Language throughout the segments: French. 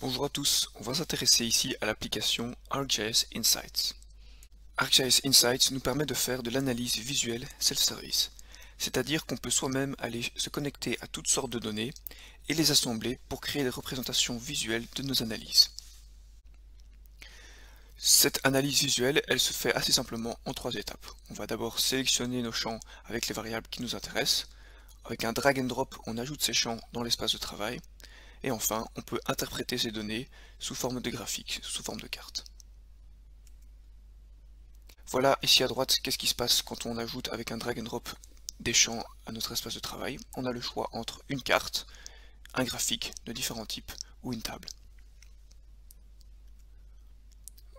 Bonjour à tous, on va s'intéresser ici à l'application ArcGIS Insights. ArcGIS Insights nous permet de faire de l'analyse visuelle self-service, c'est-à-dire qu'on peut soi-même aller se connecter à toutes sortes de données et les assembler pour créer des représentations visuelles de nos analyses. Cette analyse visuelle, elle se fait assez simplement en 3 étapes. On va d'abord sélectionner nos champs avec les variables qui nous intéressent. Avec un drag and drop, on ajoute ces champs dans l'espace de travail. Et enfin, on peut interpréter ces données sous forme de graphique, sous forme de carte. Voilà ici à droite, qu'est-ce qui se passe quand on ajoute avec un drag and drop des champs à notre espace de travail. On a le choix entre une carte, un graphique de différents types ou une table.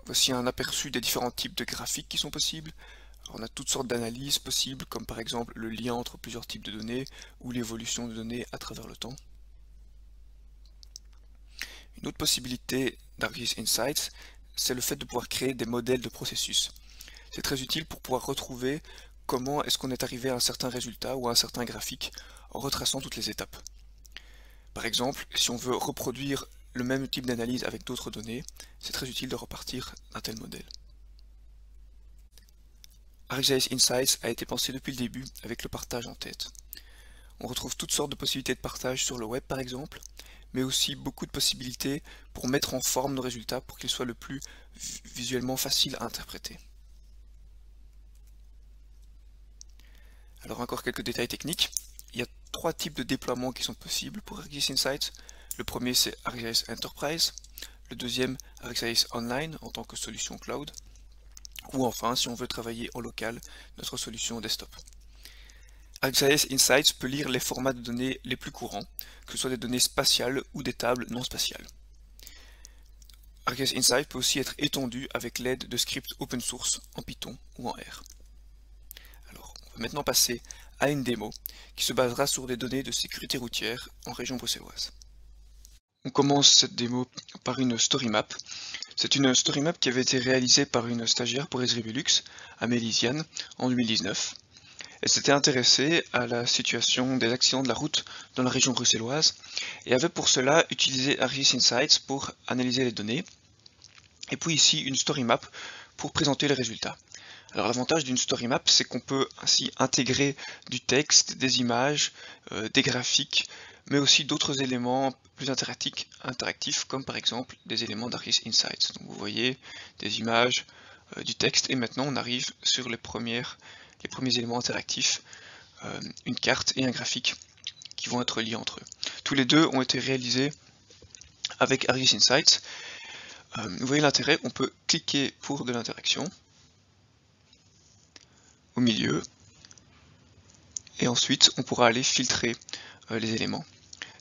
Voici un aperçu des différents types de graphiques qui sont possibles. Alors, on a toutes sortes d'analyses possibles, comme par exemple le lien entre plusieurs types de données ou l'évolution de données à travers le temps. Une autre possibilité d'ArcGIS Insights, c'est le fait de pouvoir créer des modèles de processus. C'est très utile pour pouvoir retrouver comment est-ce qu'on est arrivé à un certain résultat ou à un certain graphique en retraçant toutes les étapes. Par exemple, si on veut reproduire le même type d'analyse avec d'autres données, c'est très utile de repartir d'un tel modèle. ArcGIS Insights a été pensé depuis le début avec le partage en tête. On retrouve toutes sortes de possibilités de partage sur le web par exemple, mais aussi beaucoup de possibilités pour mettre en forme nos résultats pour qu'ils soient le plus visuellement faciles à interpréter. Alors encore quelques détails techniques. Il y a 3 types de déploiements qui sont possibles pour ArcGIS Insights. Le premier c'est ArcGIS Enterprise, le deuxième ArcGIS Online en tant que solution cloud, ou enfin si on veut travailler en local, notre solution desktop. ArcGIS Insights peut lire les formats de données les plus courants, que ce soit des données spatiales ou des tables non spatiales. ArcGIS Insights peut aussi être étendu avec l'aide de scripts open source en Python ou en R. Alors, on va maintenant passer à une démo qui se basera sur des données de sécurité routière en région bruxelloise. On commence cette démo par une story map. C'est une story map qui avait été réalisée par une stagiaire pour Esri Belux, Amélie Ziane, en 2019. Elle s'était intéressée à la situation des accidents de la route dans la région bruxelloise et avait pour cela utilisé ArcGIS Insights pour analyser les données, et puis ici une story map pour présenter les résultats. Alors l'avantage d'une story map, c'est qu'on peut ainsi intégrer du texte, des images, des graphiques, mais aussi d'autres éléments plus interactifs, comme par exemple des éléments d'ArcGIS Insights. Donc vous voyez des images, du texte, et maintenant on arrive sur les premiers éléments interactifs, une carte et un graphique qui vont être liés entre eux. Tous les deux ont été réalisés avec ArcGIS Insights. Vous voyez l'intérêt, on peut cliquer pour de l'interaction au milieu, et ensuite on pourra aller filtrer les éléments.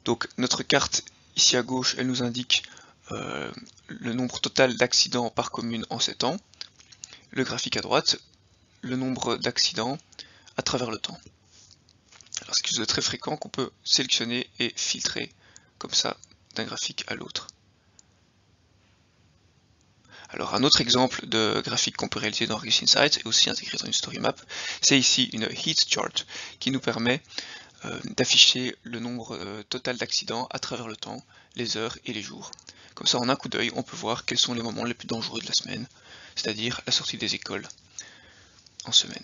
Donc notre carte ici à gauche, elle nous indique le nombre total d'accidents par commune en 7 ans. Le graphique à droite, le nombre d'accidents à travers le temps. Alors c'est quelque chose de très fréquent qu'on peut sélectionner et filtrer comme ça d'un graphique à l'autre. Alors un autre exemple de graphique qu'on peut réaliser dans ArcGIS Insights et aussi intégré dans une story map, c'est ici une heat chart qui nous permet d'afficher le nombre total d'accidents à travers le temps, les heures et les jours. Comme ça en un coup d'œil on peut voir quels sont les moments les plus dangereux de la semaine, c'est-à-dire la sortie des écoles en semaine.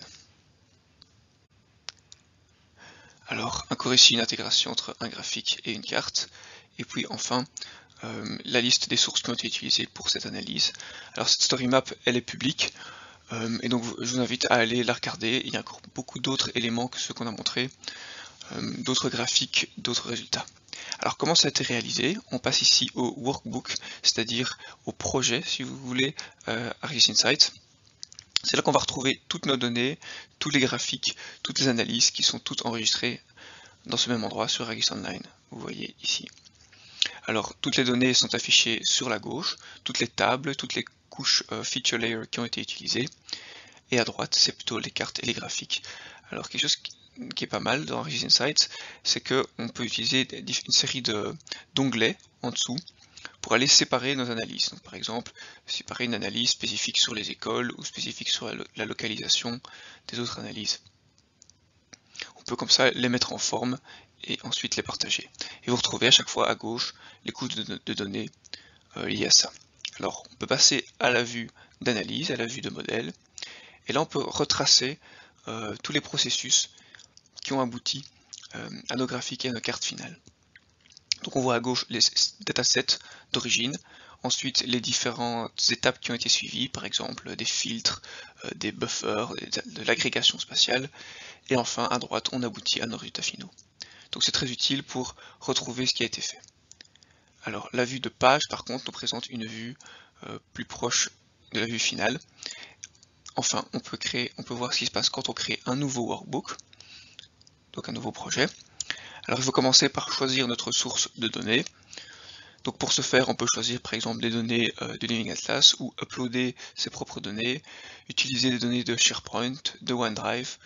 Alors encore ici une intégration entre un graphique et une carte, et puis enfin la liste des sources qui ont été utilisées pour cette analyse. Alors cette story map elle est publique, et donc je vous invite à aller la regarder. Il y a encore beaucoup d'autres éléments que ceux qu'on a montrés, d'autres graphiques, d'autres résultats. Alors comment ça a été réalisé? On passe ici au workbook, c'est-à-dire au projet si vous voulez, ArcGIS Insights. C'est là qu'on va retrouver toutes nos données, tous les graphiques, toutes les analyses qui sont toutes enregistrées dans ce même endroit sur ArcGIS Online. Vous voyez ici. Alors toutes les données sont affichées sur la gauche, toutes les tables, toutes les couches feature layer qui ont été utilisées, et à droite c'est plutôt les cartes et les graphiques. Alors quelque chose qui est pas mal dans ArcGIS Insights, c'est qu'on peut utiliser une série d'onglets en dessous pour aller séparer nos analyses. Donc, par exemple, séparer une analyse spécifique sur les écoles ou spécifique sur la localisation des autres analyses. On peut comme ça les mettre en forme et ensuite les partager. Et vous retrouvez à chaque fois à gauche les couches de données liées à ça. Alors on peut passer à la vue d'analyse, à la vue de modèle, et là on peut retracer tous les processus qui ont abouti à nos graphiques et à nos cartes finales. Donc on voit à gauche les datasets d'origine, ensuite les différentes étapes qui ont été suivies, par exemple des filtres, des buffers, de l'agrégation spatiale, et enfin à droite on aboutit à nos résultats finaux. Donc c'est très utile pour retrouver ce qui a été fait. Alors la vue de page par contre nous présente une vue plus proche de la vue finale. Enfin on peut voir ce qui se passe quand on crée un nouveau workbook, donc un nouveau projet. Alors il faut commencer par choisir notre source de données. Donc pour ce faire on peut choisir par exemple des données de Living Atlas ou uploader ses propres données, utiliser des données de SharePoint, de OneDrive,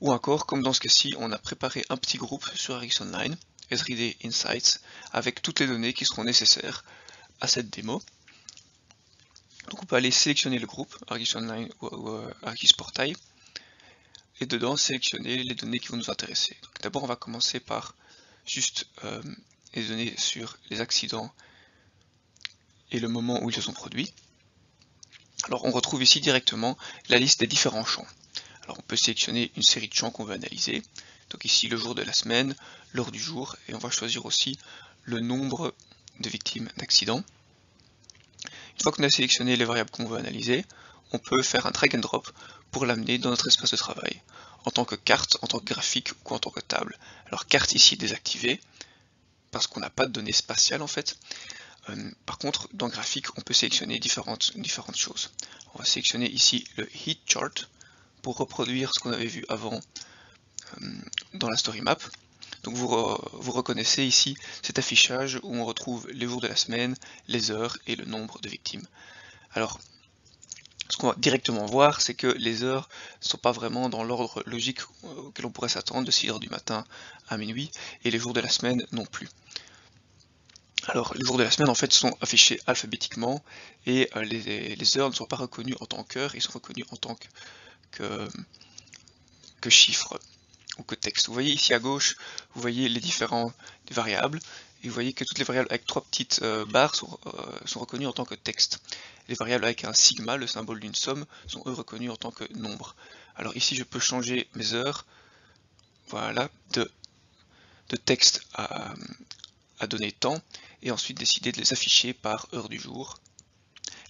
ou encore comme dans ce cas-ci on a préparé un petit groupe sur Argis Online, Everyday Insights, avec toutes les données qui seront nécessaires à cette démo. Donc on peut aller sélectionner le groupe, Argis Online ou Argis Portail, et dedans sélectionner les données qui vont nous intéresser. D'abord on va commencer par juste les données sur les accidents et le moment où ils se sont produits. Alors on retrouve ici directement la liste des différents champs. Alors on peut sélectionner une série de champs qu'on veut analyser. Donc ici le jour de la semaine, l'heure du jour, et on va choisir aussi le nombre de victimes d'accidents. Une fois qu'on a sélectionné les variables qu'on veut analyser, on peut faire un drag and drop pour l'amener dans notre espace de travail, en tant que carte, en tant que graphique ou en tant que table. Alors carte ici désactivée, parce qu'on n'a pas de données spatiales en fait. Par contre, dans graphique, on peut sélectionner différentes choses. On va sélectionner ici le heat chart pour reproduire ce qu'on avait vu avant dans la story map. Donc vous reconnaissez ici cet affichage où on retrouve les jours de la semaine, les heures et le nombre de victimes. Alors, ce qu'on va directement voir, c'est que les heures ne sont pas vraiment dans l'ordre logique auquel on pourrait s'attendre, de 6 h du matin à minuit, et les jours de la semaine non plus. Alors, les jours de la semaine, en fait, sont affichés alphabétiquement, et les heures ne sont pas reconnues en tant qu'heures, ils sont reconnus en tant que chiffres ou que texte. Vous voyez ici à gauche, vous voyez les différentes variables, et vous voyez que toutes les variables avec 3 petites barres sont reconnues en tant que texte. Les variables avec un sigma, le symbole d'une somme, sont eux reconnus en tant que nombre. Alors ici je peux changer mes heures, voilà, de texte à donner temps, et ensuite décider de les afficher par heure du jour.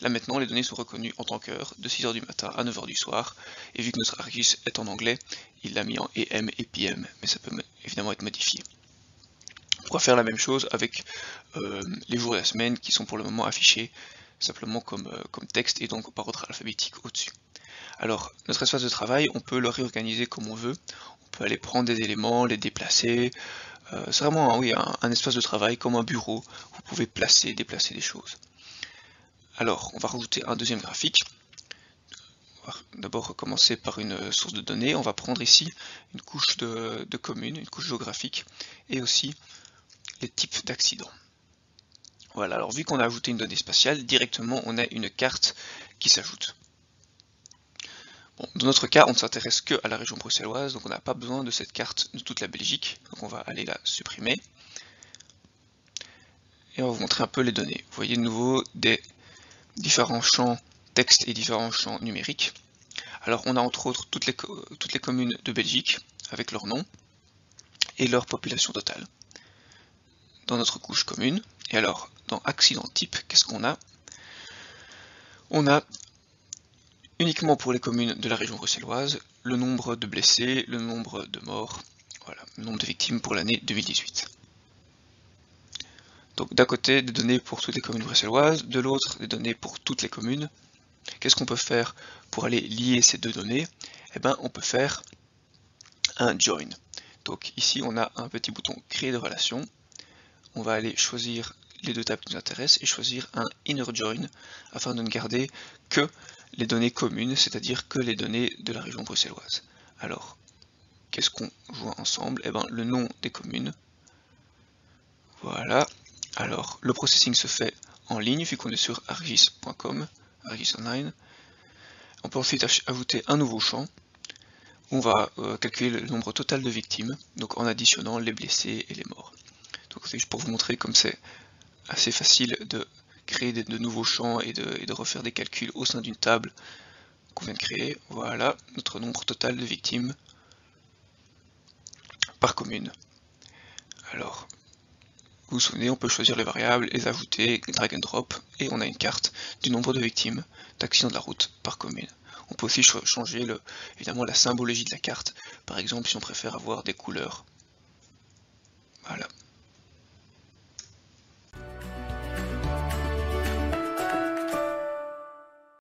Là maintenant les données sont reconnues en tant qu'heure, de 6 h du matin à 9 h du soir, et vu que notre Argis est en anglais, il l'a mis en AM et PM, mais ça peut évidemment être modifié. On pourra faire la même chose avec les jours de la semaine qui sont pour le moment affichés simplement comme texte et donc par ordre alphabétique au-dessus. Alors notre espace de travail, on peut le réorganiser comme on veut, on peut aller prendre des éléments, les déplacer, c'est vraiment un espace de travail comme un bureau, vous pouvez placer, déplacer des choses. Alors on va rajouter un deuxième graphique. On va d'abord commencer par une source de données, on va prendre ici une couche de communes, une couche géographique, et aussi les types d'accidents. Voilà, alors vu qu'on a ajouté une donnée spatiale, directement on a une carte qui s'ajoute. Bon, dans notre cas, on ne s'intéresse que à la région bruxelloise, donc on n'a pas besoin de cette carte de toute la Belgique, donc on va aller la supprimer. Et on va vous montrer un peu les données. Vous voyez de nouveau des différents champs texte et différents champs numériques. Alors on a entre autres toutes les communes de Belgique, avec leur nom, et leur population totale. Dans notre couche commune, et alors dans accident type, qu'est-ce qu'on a? On a uniquement pour les communes de la région bruxelloise le nombre de blessés, le nombre de morts, voilà, le nombre de victimes pour l'année 2018. Donc d'un côté des données pour toutes les communes bruxelloises, de l'autre des données pour toutes les communes. Qu'est-ce qu'on peut faire pour aller lier ces deux données? Eh bien on peut faire un join. Donc ici on a un petit bouton créer de relation. On va aller choisir les deux tables qui nous intéressent et choisir un inner join afin de ne garder que les données communes, c'est-à-dire que les données de la région bruxelloise. Alors, qu'est-ce qu'on voit ensemble? Eh bien, le nom des communes. Voilà. Alors, le processing se fait en ligne, vu qu'on est sur argis.com, Argis Online. On peut ensuite ajouter un nouveau champ. On va calculer le nombre total de victimes, donc en additionnant les blessés et les morts. Donc c'est juste pour vous montrer comme c'est assez facile de créer de nouveaux champs et de refaire des calculs au sein d'une table qu'on vient de créer. Voilà notre nombre total de victimes par commune. Alors, vous vous souvenez, on peut choisir les variables, les ajouter, drag and drop, et on a une carte du nombre de victimes d'accidents de la route par commune. On peut aussi changer évidemment la symbologie de la carte, par exemple si on préfère avoir des couleurs. Voilà.